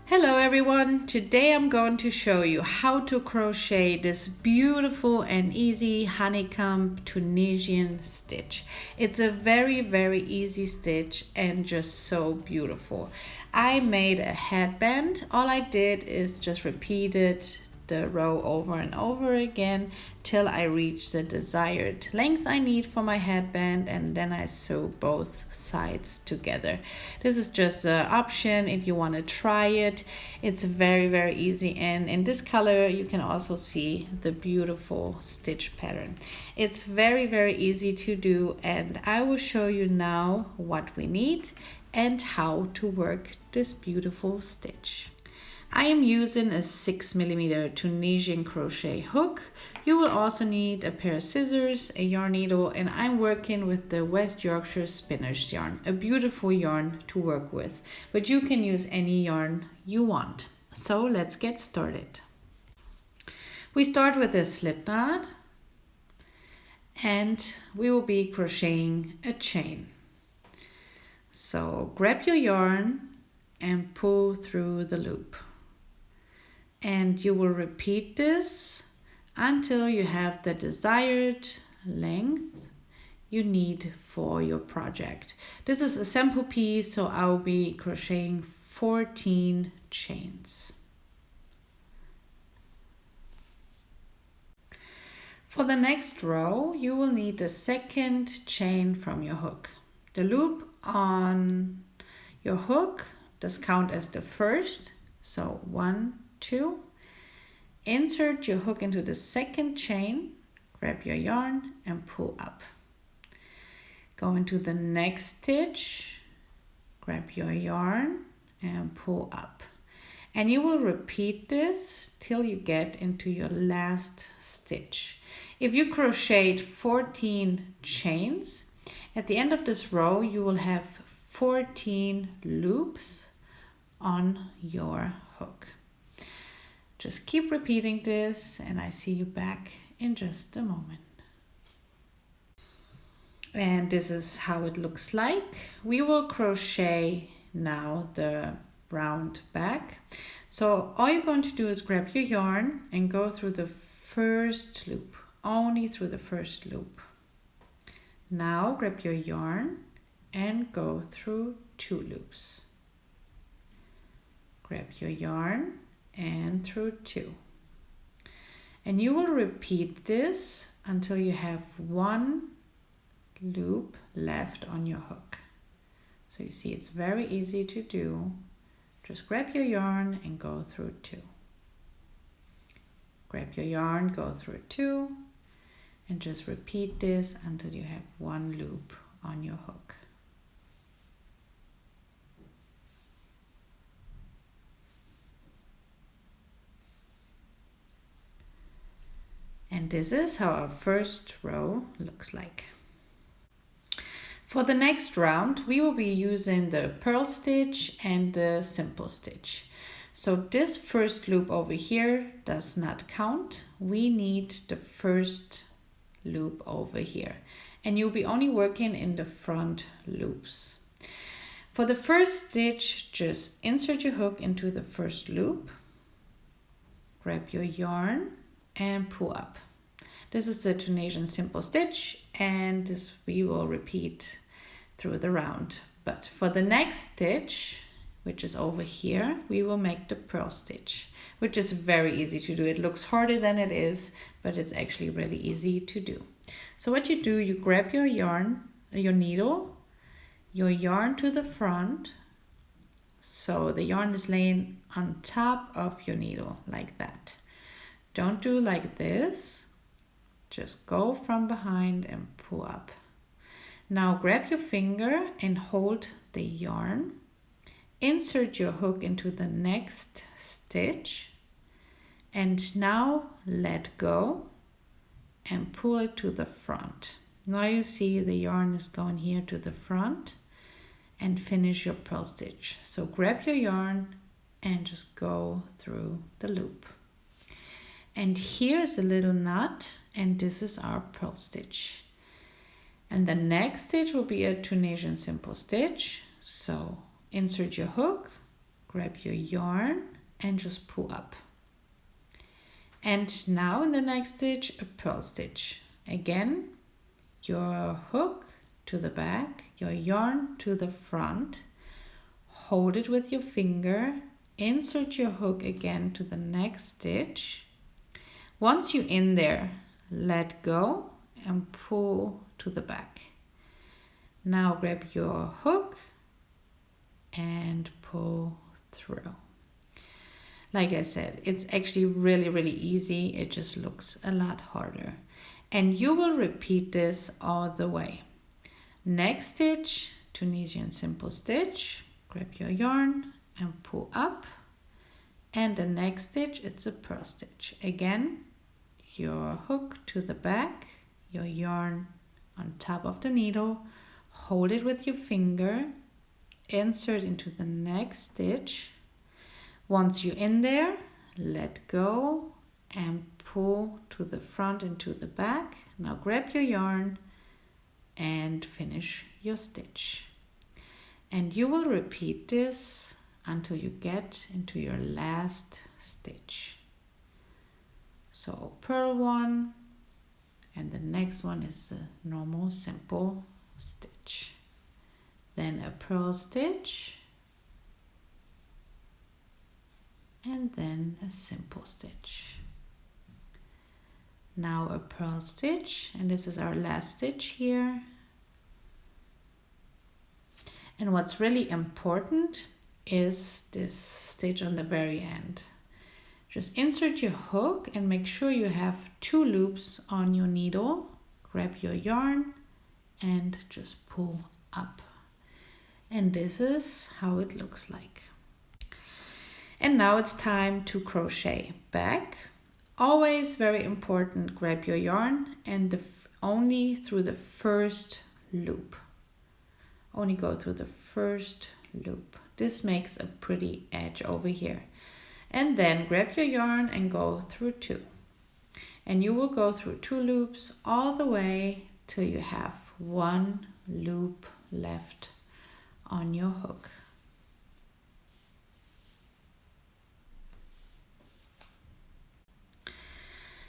Hello everyone, today I'm going to show you how to crochet this beautiful and easy honeycomb Tunisian stitch. It's a very easy stitch and just so beautiful. I made a headband. All I did is just repeated the row over and over again till I reach the desired length I need for my headband, and then I sew both sides together. This is just an option if you want to try it. It's very easy, and in this color you can also see the beautiful stitch pattern. It's very easy to do, and I will show you now what we need and how to work this beautiful stitch. I am using a 6mm Tunisian crochet hook. You will also need a pair of scissors, a yarn needle, and I'm working with the West Yorkshire Spinners yarn, a beautiful yarn to work with, but you can use any yarn you want. So let's get started. We start with a slip knot and we will be crocheting a chain. So grab your yarn and pull through the loop. And you will repeat this until you have the desired length you need for your project. This is a sample piece, so I'll be crocheting 14 chains. For the next row, you will need the second chain from your hook. The loop on your hook does count as the first, so 1, 2. Insert your hook into the second chain, grab your yarn and pull up. Go into the next stitch, grab your yarn and pull up. And you will repeat this till you get into your last stitch. If you crocheted 14 chains, at the end of this row you will have 14 loops on your hook. Just keep repeating this and I see you back in just a moment. And this is how it looks like. We will crochet now the round back. So all you're going to do is grab your yarn and go through the first loop, only through the first loop. Now grab your yarn and go through 2 loops. Grab your yarn and through 2. And you will repeat this until you have 1 loop left on your hook. So you see it's very easy to do. Just grab your yarn and go through 2. Grab your yarn, go through 2, and just repeat this until you have 1 loop on your hook. And this is how our first row looks like. For the next round, we will be using the purl stitch and the simple stitch. So this first loop over here does not count. We need the first loop over here. And you'll be only working in the front loops. For the first stitch, just insert your hook into the first loop. Grab your yarn and pull up. This is the Tunisian simple stitch, and this we will repeat through the round. But for the next stitch, which is over here, we will make the purl stitch, which is very easy to do. It looks harder than it is, but it's actually really easy to do. So what you do, you grab your yarn, your needle, your yarn to the front, so the yarn is laying on top of your needle like that. Don't do like this. Just go from behind and pull up. Now grab your finger and hold the yarn. Insert your hook into the next stitch. And now let go and pull it to the front. Now you see the yarn is going here to the front and finish your purl stitch. So grab your yarn and just go through the loop. And here is a little knot, and this is our purl stitch. And the next stitch will be a Tunisian simple stitch. So insert your hook, grab your yarn and just pull up. And now in the next stitch, a purl stitch. Again, your hook to the back, your yarn to the front, hold it with your finger, insert your hook again to the next stitch. Once you're in there, let go and pull to the back. Now grab your hook and pull through. Like I said, it's actually really easy. It just looks a lot harder. And you will repeat this all the way. Next stitch, Tunisian simple stitch, grab your yarn and pull up. And the next stitch, it's a purl stitch. Again, your hook to the back, your yarn on top of the needle, hold it with your finger, insert into the next stitch. Once you're in there, let go and pull to the front and to the back. Now grab your yarn and finish your stitch. And you will repeat this until you get into your last stitch. So purl one, and the next one is a normal simple stitch. Then a purl stitch, and then a simple stitch. Now a purl stitch, and this is our last stitch here. And what's really important is this stitch on the very end. Just insert your hook and make sure you have 2 loops on your needle. Grab your yarn and just pull up. And this is how it looks like. And now it's time to crochet back. Always very important, grab your yarn and only through the first loop. Only go through the first loop. This makes a pretty edge over here. And then grab your yarn and go through 2. And you will go through 2 loops all the way till you have 1 loop left on your hook.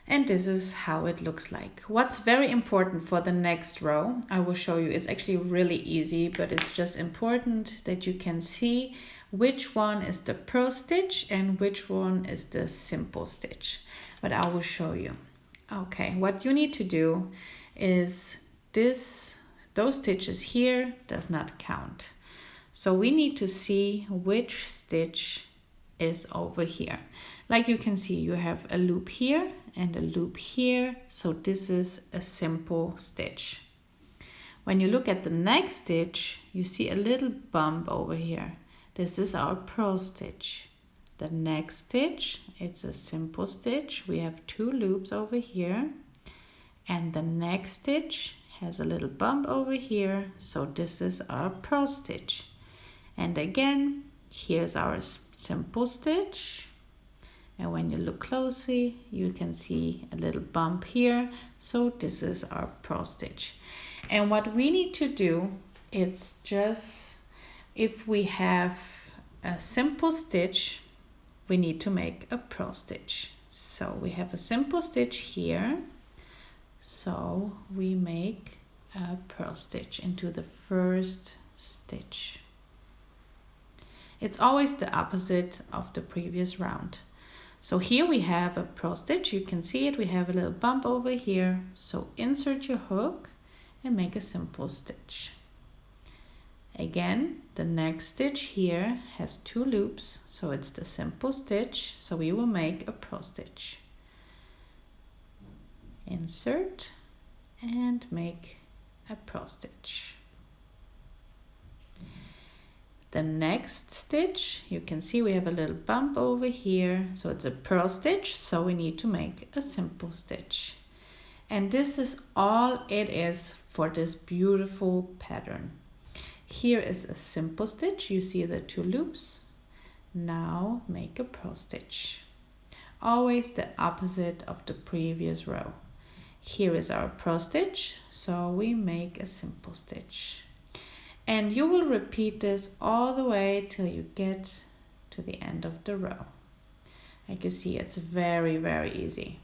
And this is how it looks like. What's very important for the next row, I will show you. It's actually really easy, but it's just important that you can see which one is the purl stitch and which one is the simple stitch. But I will show you. Okay, what you need to do is those stitches here does not count. So we need to see which stitch is over here. Like you can see, you have a loop here and a loop here. So this is a simple stitch. When you look at the next stitch, you see a little bump over here. This is our purl stitch. The next stitch, it's a simple stitch. We have 2 loops over here. And the next stitch has a little bump over here. So this is our purl stitch. And again, here's our simple stitch. And when you look closely, you can see a little bump here. So this is our purl stitch. And what we need to do, it's just, if we have a simple stitch, we need to make a purl stitch. So we have a simple stitch here. So we make a purl stitch into the first stitch. It's always the opposite of the previous round. So here we have a purl stitch. You can see it. We have a little bump over here. So insert your hook and make a simple stitch. Again, the next stitch here has 2 loops. So it's the simple stitch. So we will make a purl stitch. Insert and make a purl stitch. The next stitch, you can see we have a little bump over here. So it's a purl stitch, so we need to make a simple stitch. And this is all it is for this beautiful pattern. Here is a simple stitch. You see the 2 loops. Now make a purl stitch. Always the opposite of the previous row. Here is our purl stitch, so we make a simple stitch. And you will repeat this all the way till you get to the end of the row. Like you see, it's very, very easy.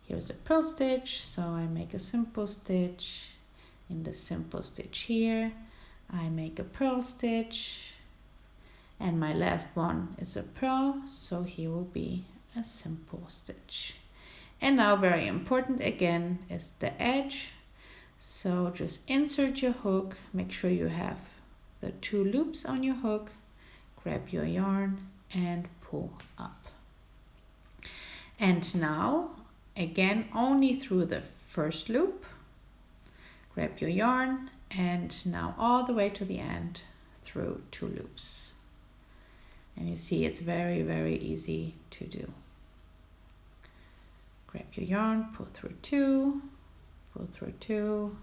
Here's a purl stitch, so I make a simple stitch. In the simple stitch here, I make a purl stitch, and my last one is a purl, so here will be a simple stitch. And now, very important again, is the edge. So just insert your hook, make sure you have the 2 loops on your hook, grab your yarn and pull up. And now, again, only through the first loop, grab your yarn and now all the way to the end through 2 loops. And you see it's very, very easy to do. Grab your yarn, pull through 2, pull through 2,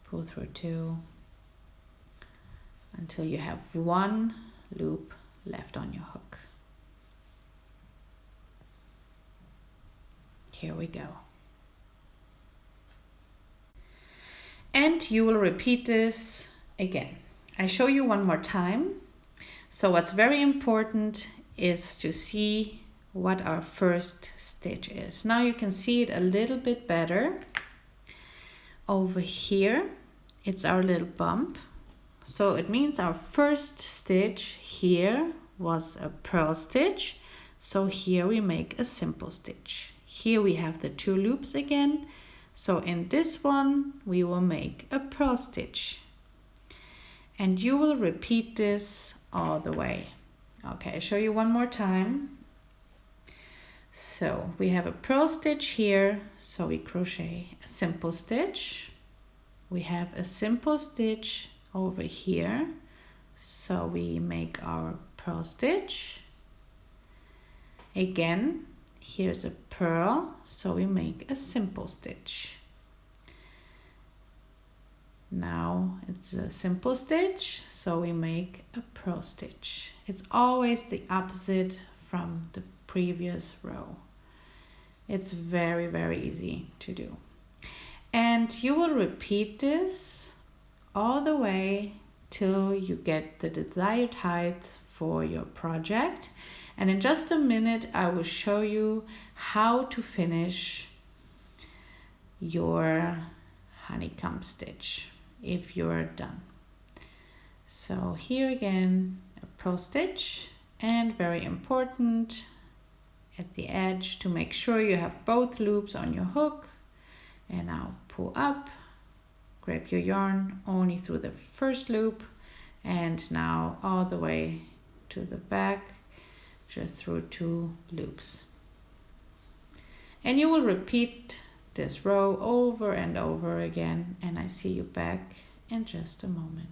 pull through 2, until you have 1 loop left on your hook. Here we go. And you will repeat this again. I show you one more time. So what's very important is to see what our first stitch is. Now you can see it a little bit better. Over here, it's our little bump. So it means our first stitch here was a purl stitch. So here we make a simple stitch. Here we have the 2 loops again. So in this one, we will make a purl stitch. And you will repeat this all the way. Okay, I'll show you one more time. So we have a purl stitch here, so we crochet a simple stitch. We have a simple stitch over here, so we make our purl stitch. Again, here's a purl, so we make a simple stitch. Now it's a simple stitch, so we make a purl stitch. It's always the opposite from the previous row. It's very, very easy to do. And you will repeat this all the way till you get the desired height for your project. And in just a minute, I will show you how to finish your honeycomb stitch if you're done. So here again, a purl stitch, and very important, at the edge to make sure you have both loops on your hook. And now pull up, grab your yarn only through the first loop, and now all the way to the back, just through 2 loops. And you will repeat this row over and over again, and I see you back in just a moment.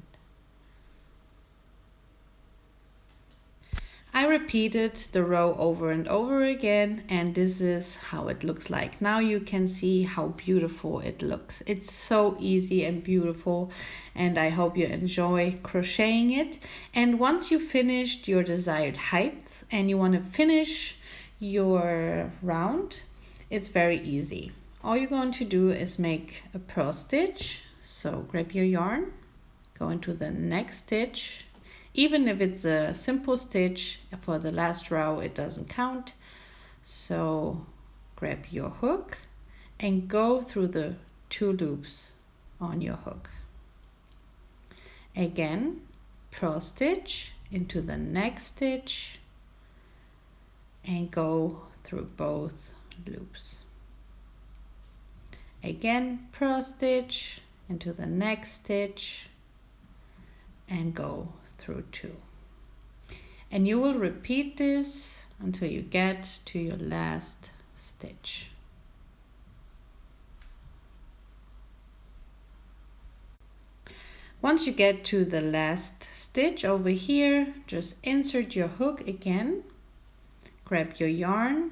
I repeated the row over and over again, and this is how it looks like. Now you can see how beautiful it looks. It's so easy and beautiful, and I hope you enjoy crocheting it. And once you finished your desired height and you want to finish your round, it's very easy. All you're going to do is make a purl stitch. So grab your yarn, go into the next stitch. Even if it's a simple stitch, for the last row it doesn't count. So grab your hook and go through the 2 loops on your hook. Again, purl stitch into the next stitch and go through both loops. Again, purl stitch into the next stitch and go through 2. And you will repeat this until you get to your last stitch. Once you get to the last stitch over here, just insert your hook again, grab your yarn,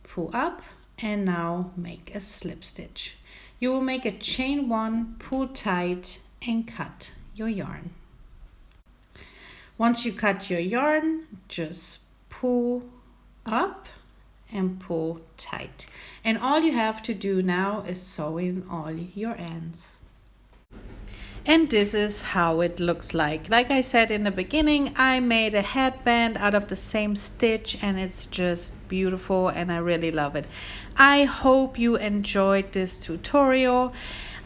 pull up, and now make a slip stitch. You will make a chain 1, pull tight, and cut your yarn. Once you cut your yarn, just pull up and pull tight. And all you have to do now is sew in all your ends. And this is how it looks like. Like I said in the beginning, I made a headband out of the same stitch and it's just beautiful and I really love it. I hope you enjoyed this tutorial.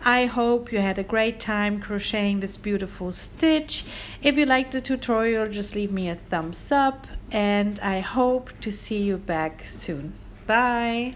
I hope you had a great time crocheting this beautiful stitch. If you liked the tutorial, just leave me a thumbs up and I hope to see you back soon. Bye!